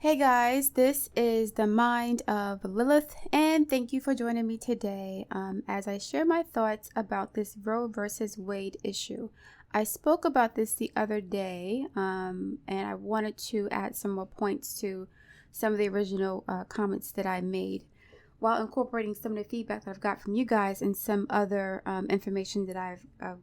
Hey guys, this is the Mind of Lilith, and thank you for joining me today as I share my thoughts about this Roe versus Wade issue. I spoke about this the other day, and I wanted to add some more points to some of the original comments that I made, while incorporating some of the feedback that I've got from you guys and some other information that I've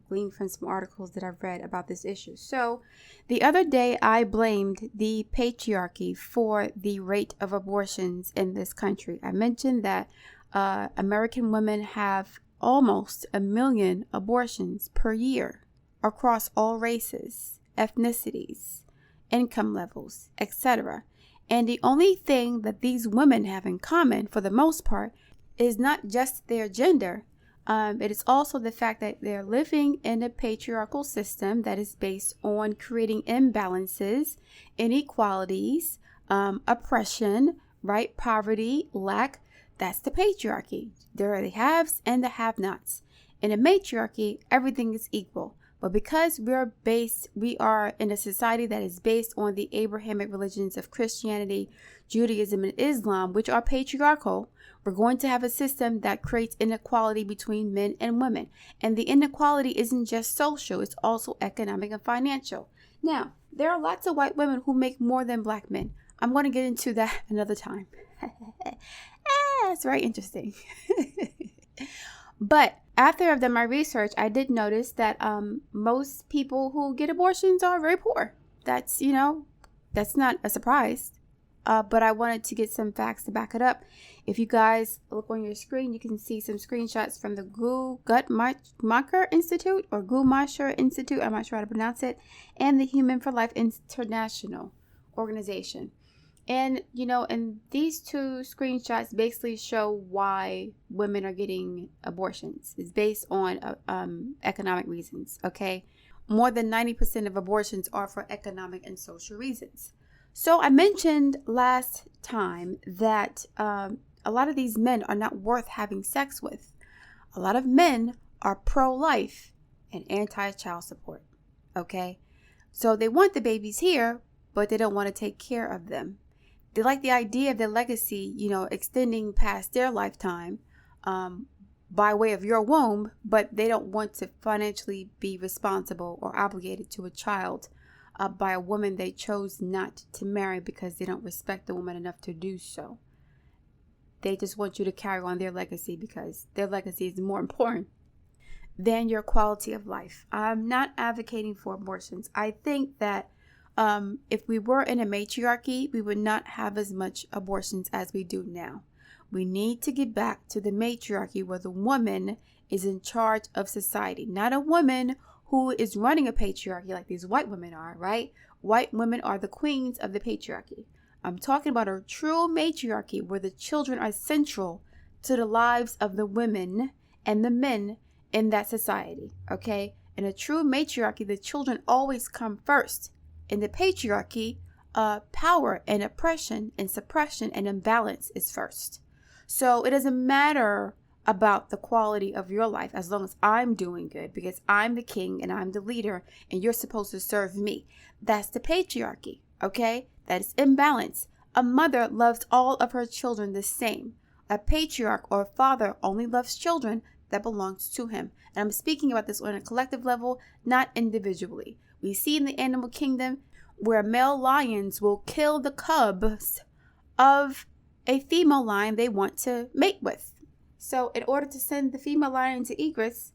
gleaned from some articles that I've read about this issue. So the other day, I blamed the patriarchy for the rate of abortions in this country. I mentioned that American women have almost 1 million abortions per year across all races, ethnicities, income levels, etc. And the only thing that these women have in common, for the most part, is not just their gender. It is also the fact that they're living in a patriarchal system that is based on creating imbalances, inequalities, oppression, right? Poverty, lack. That's the patriarchy. There are the haves and the have-nots. In a matriarchy, everything is equal. But because we are in a society that is based on the Abrahamic religions of Christianity, Judaism, and Islam, which are patriarchal, we're going to have a system that creates inequality between men and women. And the inequality isn't just social, it's also economic and financial. Now, there are lots of white women who make more than black men. I'm going to get into that another time. It's very interesting. But after I've done my research, I did notice that most people who get abortions are very poor. That's not a surprise. But I wanted to get some facts to back it up. If you guys look on your screen, you can see some screenshots from the Guttmacher Institute or Guttmacher Institute, I'm not sure how to pronounce it, and the Human for Life International organization. And, and these two screenshots basically show why women are getting abortions. It's based on economic reasons, okay? More than 90% of abortions are for economic and social reasons. So I mentioned last time that a lot of these men are not worth having sex with. A lot of men are pro-life and anti-child support, okay? So they want the babies here, but they don't want to take care of them. They like the idea of their legacy, extending past their lifetime by way of your womb, but they don't want to financially be responsible or obligated to a child by a woman they chose not to marry because they don't respect the woman enough to do so. They just want you to carry on their legacy because their legacy is more important than your quality of life. I'm not advocating for abortions. I think that if we were in a matriarchy, we would not have as much abortions as we do now. We need to get back to the matriarchy where the woman is in charge of society, not a woman who is running a patriarchy like these white women are, right? White women are the queens of the patriarchy. I'm talking about a true matriarchy where the children are central to the lives of the women and the men in that society, okay? In a true matriarchy, the children always come first. In the patriarchy, power and oppression and suppression and imbalance is first. So it doesn't matter about the quality of your life as long as I'm doing good because I'm the king and I'm the leader and you're supposed to serve me. That's the patriarchy, okay? That is imbalance. A mother loves all of her children the same. A patriarch or a father only loves children that belongs to him. And I'm speaking about this on a collective level, not individually. We see in the animal kingdom where male lions will kill the cubs of a female lion they want to mate with. So in order to send the female lion to egress,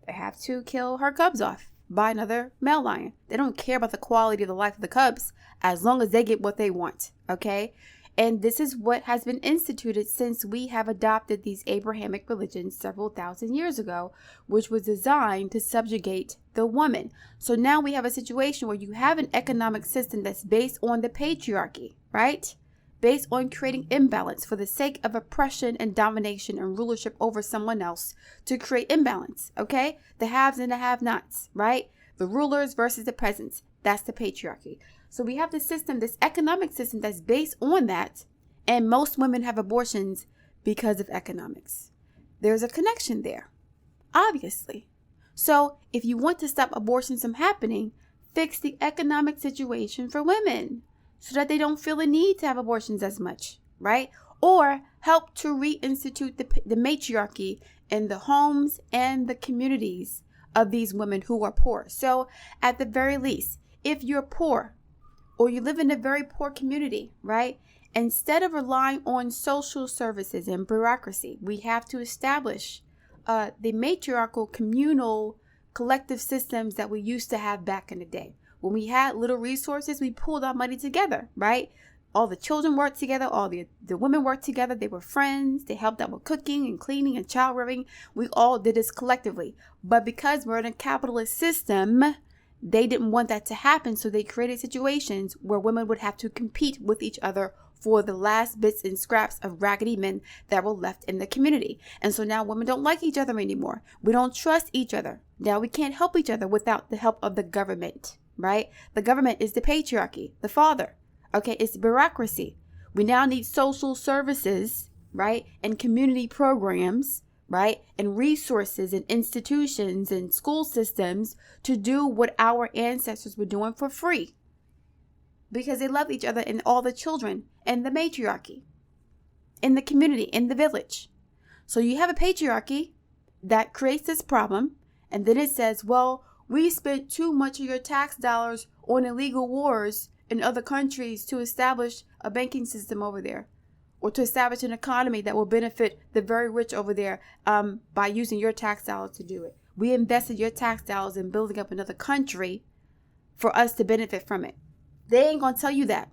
they have to kill her cubs off by another male lion. They don't care about the quality of the life of the cubs as long as they get what they want, okay? And this is what has been instituted since we have adopted these Abrahamic religions several thousand years ago, which was designed to subjugate the woman. So now we have a situation where you have an economic system that's based on the patriarchy, right? Based on creating imbalance for the sake of oppression and domination and rulership over someone else to create imbalance, okay? The haves and the have-nots, right? The rulers versus the peasants. That's the patriarchy. So we have this system, this economic system that's based on that. And most women have abortions because of economics. There's a connection there, obviously. So if you want to stop abortions from happening, fix the economic situation for women. so that they don't feel the need to have abortions as much, right? Or help to reinstitute the matriarchy in the homes and the communities of these women who are poor. So at the very least, if you're poor or you live in a very poor community, right? Instead of relying on social services and bureaucracy, we have to establish the matriarchal, communal, collective systems that we used to have back in the day. When we had little resources, we pulled our money together, right? All the children worked together. All the women worked together. They were friends. They helped out with cooking and cleaning and child rearing. We all did this collectively. But because we're in a capitalist system, they didn't want that to happen. So they created situations where women would have to compete with each other for the last bits and scraps of raggedy men that were left in the community. And so now women don't like each other anymore. We don't trust each other. Now we can't help each other without the help of the government, right? The government is the patriarchy, the father. Okay, it's bureaucracy. We now need social services, right? And community programs, right? And resources and institutions and school systems to do what our ancestors were doing for free. Because they love each other and all the children and the matriarchy in the community, in the village. So you have a patriarchy that creates this problem. And then it says, well, we spent too much of your tax dollars on illegal wars in other countries to establish a banking system over there, or to establish an economy that will benefit the very rich over there by using your tax dollars to do it. We invested your tax dollars in building up another country for us to benefit from it. They ain't gonna tell you that.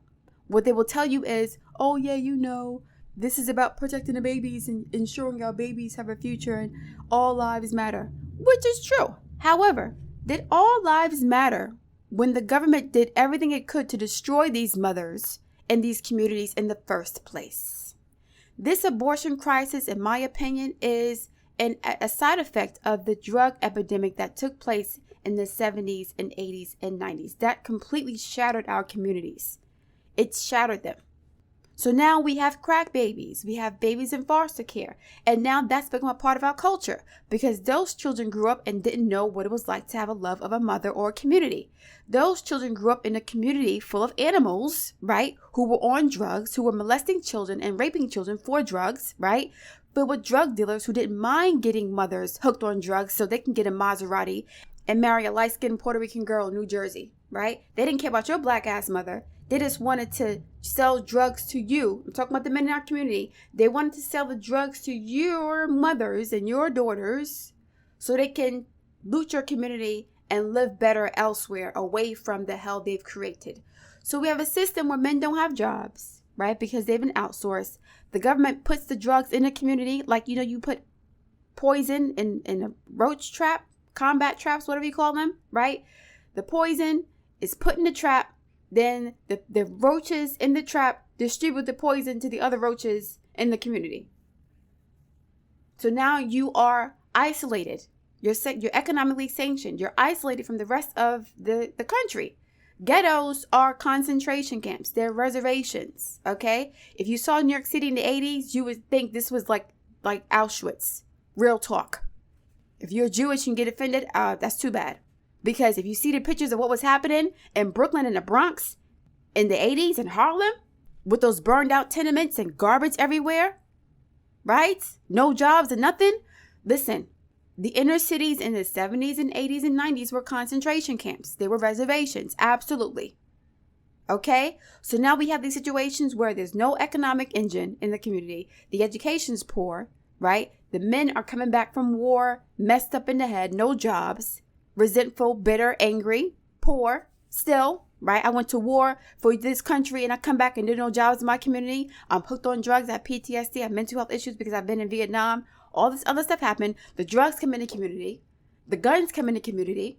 What they will tell you is, oh yeah, you know, this is about protecting the babies and ensuring our babies have a future and all lives matter, which is true. However, did all lives matter when the government did everything it could to destroy these mothers and these communities in the first place? This abortion crisis, in my opinion, is a side effect of the drug epidemic that took place in the 70s and 80s and 90s. That completely shattered our communities. It shattered them. So now we have crack babies. We have babies in foster care. And now that's become a part of our culture because those children grew up and didn't know what it was like to have a love of a mother or a community. Those children grew up in a community full of animals, right? Who were on drugs, who were molesting children and raping children for drugs, right? But with drug dealers who didn't mind getting mothers hooked on drugs so they can get a Maserati and marry a light-skinned Puerto Rican girl in New Jersey, right? They didn't care about your black-ass mother. They just wanted to sell drugs to you. I'm talking about the men in our community. They wanted to sell the drugs to your mothers and your daughters so they can loot your community and live better elsewhere away from the hell they've created. So we have a system where men don't have jobs, right? Because they've been outsourced. The government puts the drugs in the community. Like, you know, you put poison in a roach trap, combat traps, whatever you call them, right? The poison is put in the trap. Then the roaches in the trap distribute the poison to the other roaches in the community. So now you are isolated. You're economically sanctioned. You're isolated from the rest of the country. Ghettos are concentration camps. They're reservations, okay? If you saw New York City in the 80s, you would think this was like Auschwitz. Real talk. If you're Jewish and get offended, that's too bad. Because if you see the pictures of what was happening in Brooklyn and the Bronx in the 80s in Harlem with those burned out tenements and garbage everywhere, right? No jobs and nothing. Listen, the inner cities in the 70s and 80s and 90s were concentration camps. They were reservations. Absolutely. Okay? So now we have these situations where there's no economic engine in the community. The education's poor, right? The men are coming back from war, messed up in the head, no jobs. Resentful, bitter, angry, poor, still, right? I went to war for this country and I come back and there's no jobs in my community. I'm hooked on drugs. I have PTSD. I have mental health issues because I've been in Vietnam. All this other stuff happened. The drugs come in the community. The guns come in the community,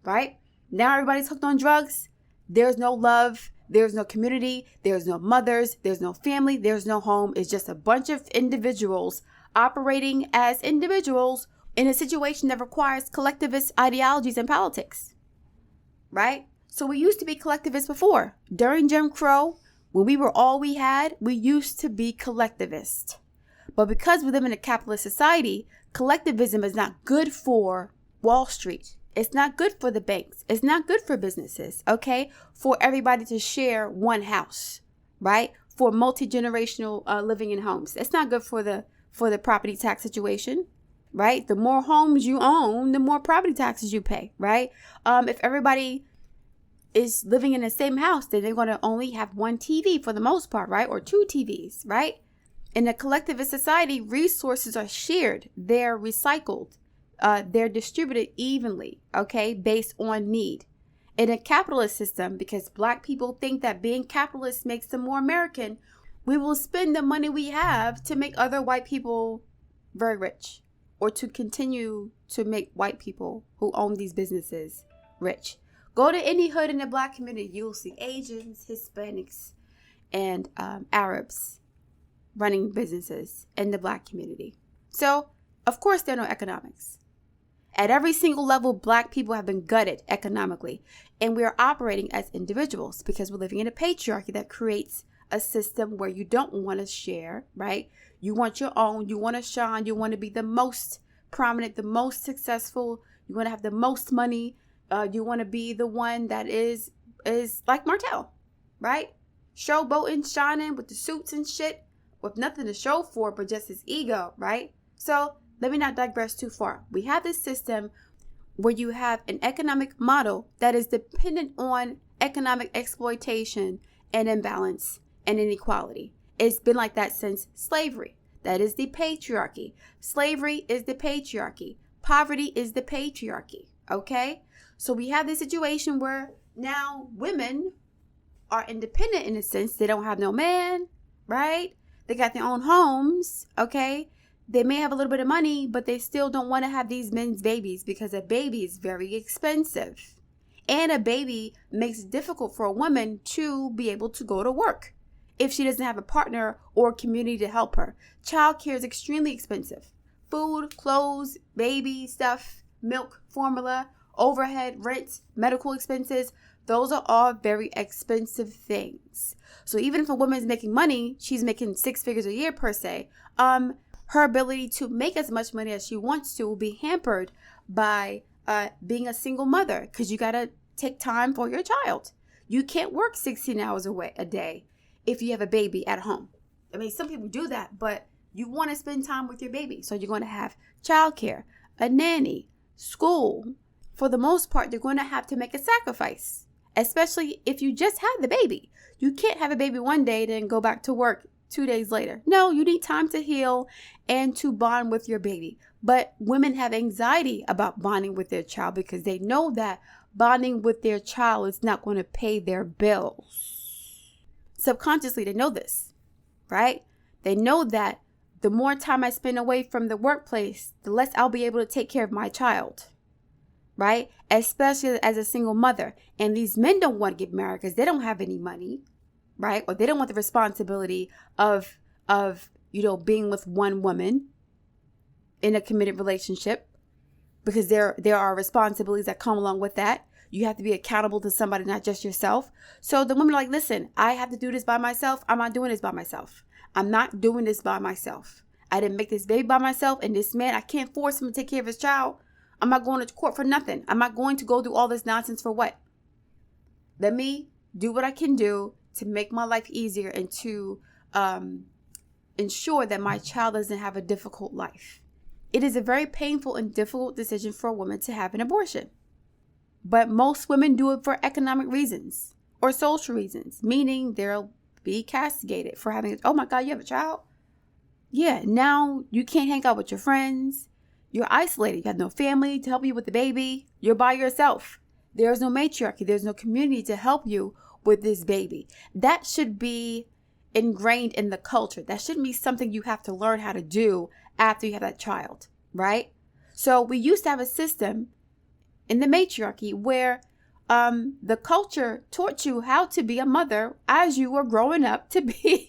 right? Now everybody's hooked on drugs. There's no love. There's no community. There's no mothers. There's no family. There's no home. It's just a bunch of individuals operating as individuals in a situation that requires collectivist ideologies and politics, right? So we used to be collectivists before. During Jim Crow, when we were all we had, we used to be collectivist. But because we live in a capitalist society, collectivism is not good for Wall Street. It's not good for the banks. It's not good for businesses, okay? For everybody to share one house, right? For multi-generational living in homes. It's not good for the property tax situation, right? The more homes you own, the more property taxes you pay, right? If everybody is living in the same house, then they're going to only have one TV for the most part, right? Or two TVs, right? In a collectivist society, resources are shared. They're recycled. They're distributed evenly, okay, based on need. In a capitalist system, because Black people think that being capitalist makes them more American, we will spend the money we have to make other white people very rich, or to continue to make white people who own these businesses rich. Go to any hood in the Black community, you'll see Asians, Hispanics, and Arabs running businesses in the Black community. So, of course, there are no economics. At every single level, Black people have been gutted economically, and we are operating as individuals because we're living in a patriarchy that creates a system where you don't want to share, right? You want your own, you want to shine, you want to be the most prominent, the most successful, you want to have the most money, you want to be the one that is like Martell, right? Showboating, shining with the suits and shit, with nothing to show for but just his ego, right? So let me not digress too far. We have this system where you have an economic model that is dependent on economic exploitation and imbalance and inequality. It's been like that since slavery. That is the patriarchy. Slavery is the patriarchy. Poverty is the patriarchy. Okay? So we have this situation where now women are independent in a sense. They don't have no man, right? They got their own homes, okay? They may have a little bit of money, but they still don't want to have these men's babies because a baby is very expensive. And a baby makes it difficult for a woman to be able to go to work if she doesn't have a partner or community to help her. Childcare is extremely expensive. Food, clothes, baby stuff, milk, formula, overhead, rent, medical expenses. Those are all very expensive things. So even if a woman is making money, she's making 6 figures a year per se. Her ability to make as much money as she wants to will be hampered by being a single mother because you got to take time for your child. You can't work 16 hours a day if you have a baby at home. I mean, some people do that, but you want to spend time with your baby. So you're going to have childcare, a nanny, school. For the most part, you're going to have to make a sacrifice, especially if you just had the baby. You can't have a baby one day, then go back to work 2 days later. No, you need time to heal and to bond with your baby. But women have anxiety about bonding with their child because they know that bonding with their child is not going to pay their bills. Subconsciously, they know this, right? They know that the more time I spend away from the workplace, the less I'll be able to take care of my child, right? Especially as a single mother. And these men don't want to get married because they don't have any money, right? Or they don't want the responsibility of being with one woman in a committed relationship because there are responsibilities that come along with that. You have to be accountable to somebody, not just yourself. So the women are like, listen, I have to do this by myself. I'm not doing this by myself. I'm not doing this by myself. I didn't make this baby by myself. And this man, I can't force him to take care of his child. I'm not going to court for nothing. I'm not going to go through all this nonsense for what? Let me do what I can do to make my life easier and to ensure that my child doesn't have a difficult life. It is a very painful and difficult decision for a woman to have an abortion. But most women do it for economic reasons or social reasons, meaning they'll be castigated for having it. Oh my God, you have a child? Yeah, now you can't hang out with your friends. You're isolated. You have no family to help you with the baby. You're by yourself. There's no matriarchy. There's no community to help you with this baby. That should be ingrained in the culture. That shouldn't be something you have to learn how to do after you have that child, right? So we used to have a system in the matriarchy where the culture taught you how to be a mother as you were growing up to be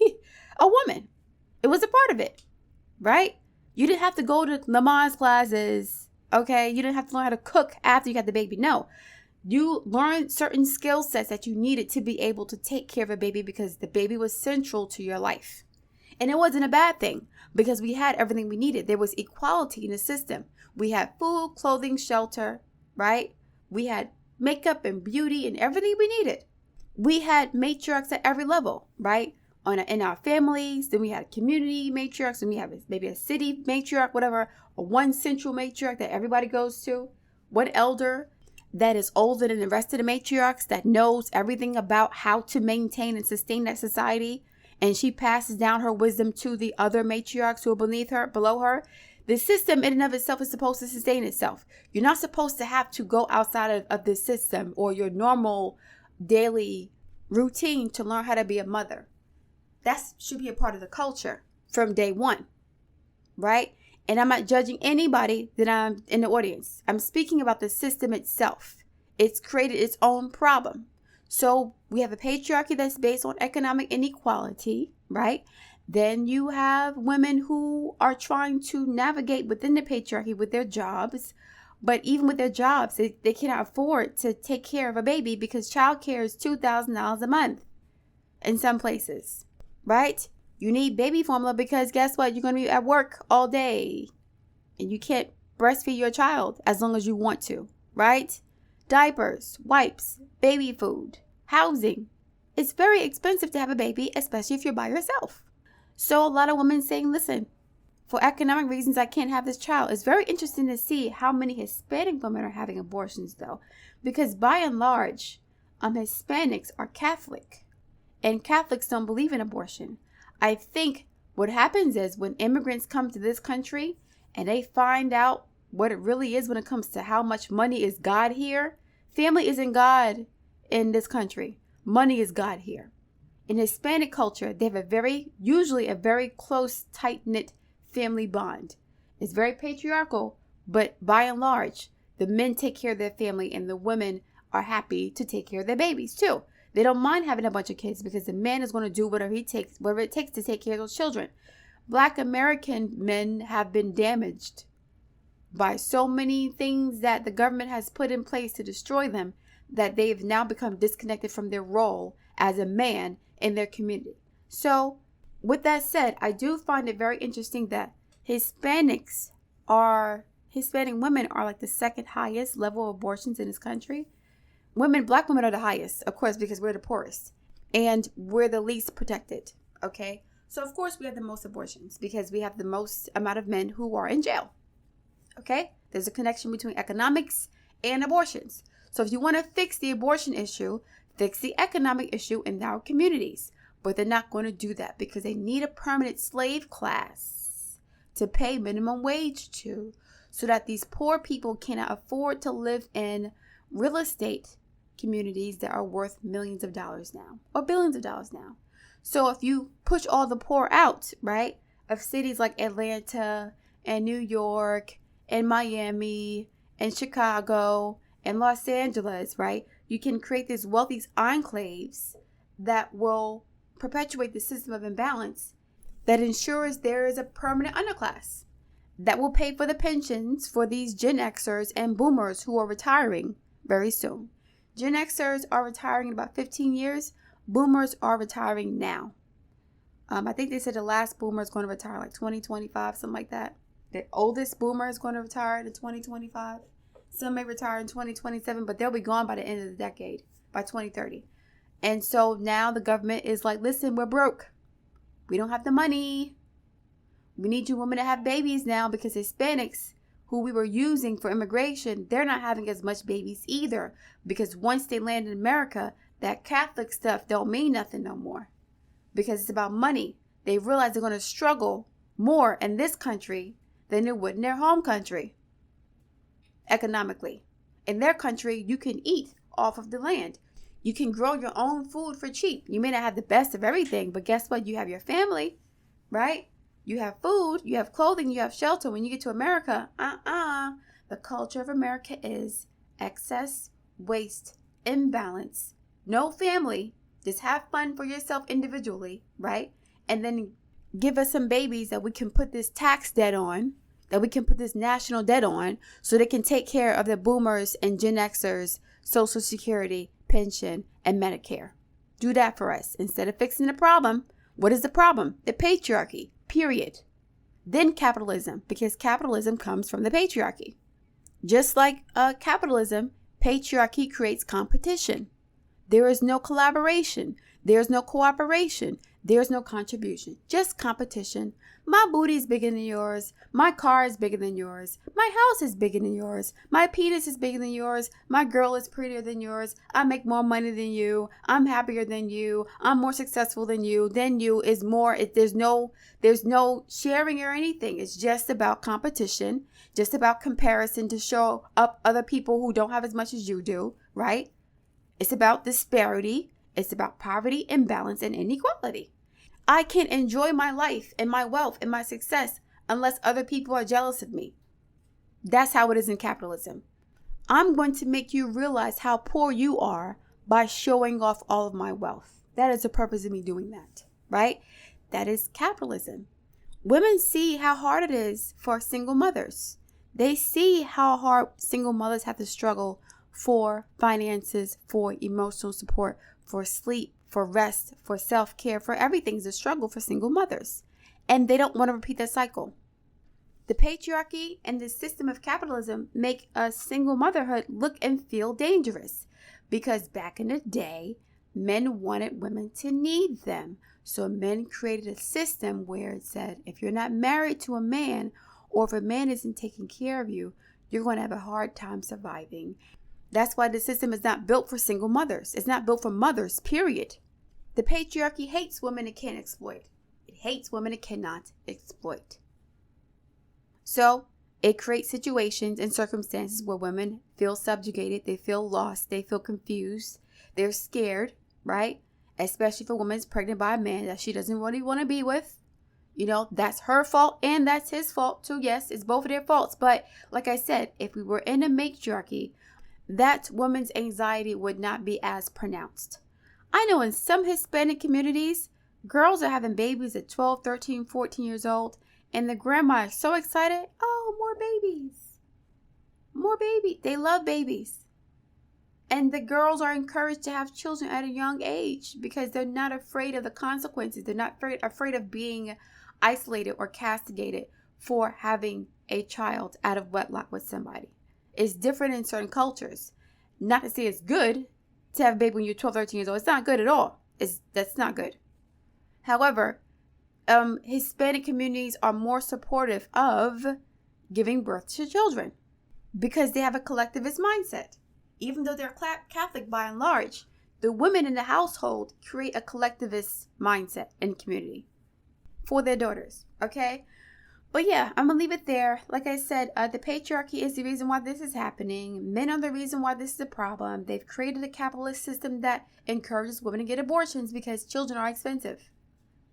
a woman. It was a part of it, right? You didn't have to go to Lilith's classes, okay? You didn't have to learn how to cook after you got the baby. No, you learned certain skill sets that you needed to be able to take care of a baby because the baby was central to your life. And it wasn't a bad thing because we had everything we needed. There was equality in the system. We had food, clothing, shelter, right? We had makeup and beauty and everything we needed. We had matriarchs at every level, right? In our families, then we had community matriarchs, and we have maybe a city matriarch, whatever, or one central matriarch that everybody goes to, one elder that is older than the rest of the matriarchs that knows everything about how to maintain and sustain that society, and she passes down her wisdom to the other matriarchs who are below her. The system in and of itself is supposed to sustain itself. You're not supposed to have to go outside of this system or your normal daily routine to learn how to be a mother. That should be a part of the culture from day one, right? And I'm not judging anybody that I'm in the audience. I'm speaking about the system itself. It's created its own problem. So we have a patriarchy that's based on economic inequality, right? Then you have women who are trying to navigate within the patriarchy with their jobs. But even with their jobs, they cannot afford to take care of a baby because childcare is $2,000 a month in some places, right? You need baby formula because guess what? You're going to be at work all day and you can't breastfeed your child as long as you want to, right? Diapers, wipes, baby food, housing. It's very expensive to have a baby, especially if you're by yourself. So a lot of women saying, listen, for economic reasons, I can't have this child. It's very interesting to see how many Hispanic women are having abortions, though, because by and large, Hispanics are Catholic, and Catholics don't believe in abortion. I think what happens is when immigrants come to this country and they find out what it really is when it comes to how much money is God here. Family isn't God in this country. Money is God here. In Hispanic culture, they have usually a very close, tight-knit family bond. It's very patriarchal, but by and large, the men take care of their family and the women are happy to take care of their babies too. They don't mind having a bunch of kids because the man is going to do whatever it takes to take care of those children. Black American men have been damaged by so many things that the government has put in place to destroy them that they've now become disconnected from their role as a man in their community. So with that said, I do find it very interesting that Hispanic women are like the second highest level of abortions in this country. Black women are the highest, of course, because we're the poorest and we're the least protected. Okay. So of course we have the most abortions because we have the most amount of men who are in jail. Okay. There's a connection between economics and abortions. So if you want to fix the abortion issue, fix the economic issue in our communities. But they're not going to do that because they need a permanent slave class to pay minimum wage to, so that these poor people cannot afford to live in real estate communities that are worth millions of dollars now or billions of dollars now. So if you push all the poor out, right, of cities like Atlanta and New York and Miami and Chicago and Los Angeles, right, you can create these wealthy enclaves that will perpetuate the system of imbalance that ensures there is a permanent underclass that will pay for the pensions for these Gen Xers and boomers who are retiring very soon. Gen Xers are retiring in about 15 years. Boomers are retiring now. I think they said the last boomer is going to retire like 2025, something like that. The oldest boomer is going to retire in 2025. Some may retire in 2027, but they'll be gone by the end of the decade, by 2030. And so now the government is like, listen, we're broke. We don't have the money. We need you women to have babies now because Hispanics who we were using for immigration, they're not having as much babies either. Because once they land in America, that Catholic stuff don't mean nothing no more. Because it's about money. They realize they're going to struggle more in this country than they would in their home country. Economically. In their country, you can eat off of the land. You can grow your own food for cheap. You may not have the best of everything, but guess what? You have your family, right? You have food, you have clothing, you have shelter. When you get to America, the culture of America is excess, waste, imbalance, no family. Just have fun for yourself individually, right? And then give us some babies that we can put this tax debt on, that we can put this national debt on, so they can take care of the boomers and Gen Xers, Social Security, pension, and Medicare. Do that for us. Instead of fixing the problem, what is the problem? The patriarchy, period. Then capitalism, because capitalism comes from the patriarchy. Just like capitalism, patriarchy creates competition. There is no collaboration. There's no cooperation. There's no contribution. Just competition. My booty is bigger than yours. My car is bigger than yours. My house is bigger than yours. My penis is bigger than yours. My girl is prettier than yours. I make more money than you. I'm happier than you. I'm more successful than you. Is more. There's no sharing or anything. It's just about competition. Just about comparison to show up other people who don't have as much as you do, right? It's about disparity. It's about poverty, imbalance, and inequality. I can't enjoy my life and my wealth and my success unless other people are jealous of me. That's how it is in capitalism. I'm going to make you realize how poor you are by showing off all of my wealth. That is the purpose of me doing that, right? That is capitalism. Women see how hard it is for single mothers. They see how hard single mothers have to struggle for finances, for emotional support, for sleep, for rest, for self-care, for everything is a struggle for single mothers. And they don't want to repeat that cycle. The patriarchy and the system of capitalism make a single motherhood look and feel dangerous because back in the day, men wanted women to need them. So men created a system where it said, if you're not married to a man or if a man isn't taking care of you, you're going to have a hard time surviving. That's why the system is not built for single mothers. It's not built for mothers, period. The patriarchy hates women it can't exploit. It hates women it cannot exploit. So it creates situations and circumstances where women feel subjugated, they feel lost, they feel confused, they're scared, right? Especially if a woman's pregnant by a man that she doesn't really want to be with. You know, that's her fault and that's his fault too. Yes, it's both of their faults. But like I said, if we were in a matriarchy, that woman's anxiety would not be as pronounced. I know in some Hispanic communities, girls are having babies at 12, 13, 14 years old, and the grandma is so excited. Oh, more babies. More babies. They love babies. And the girls are encouraged to have children at a young age because they're not afraid of the consequences. They're not afraid of being isolated or castigated for having a child out of wedlock with somebody. It's different in certain cultures. Not to say it's good to have a baby when you're 12, 13 years old. It's not good at all. That's not good. However, Hispanic communities are more supportive of giving birth to children because they have a collectivist mindset. Even though they're Catholic by and large, the women in the household create a collectivist mindset in the community for their daughters, okay? But yeah, I'm going to leave it there. Like I said, the patriarchy is the reason why this is happening. Men are the reason why this is a problem. They've created a capitalist system that encourages women to get abortions because children are expensive.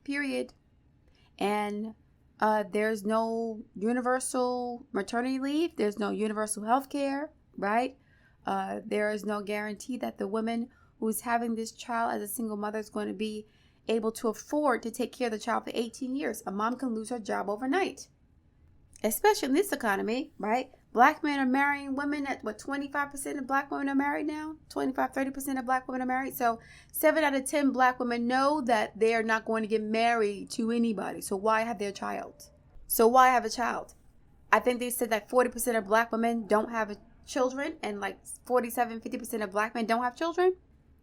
Period. And there's no universal maternity leave. There's no universal health care, right? There is no guarantee that the woman who's having this child as a single mother is going to be able to afford to take care of the child for 18 years. A mom can lose her job overnight, especially in this economy, right? Black men are marrying women at 25% of black women are married now. 25-30% of black women are married. So 7 out of 10 black women know that they are not going to get married to anybody. So why have their child? I think they said that 40% of black women don't have children and like 47-50% of black men don't have children.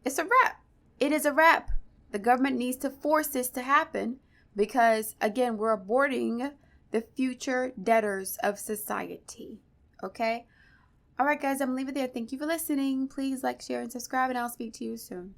It's a wrap. It is a wrap. The government needs to force this to happen because, again, we're aborting the future debtors of society. Okay? All right, guys, I'm leaving it there. Thank you for listening. Please like, share, and subscribe, and I'll speak to you soon.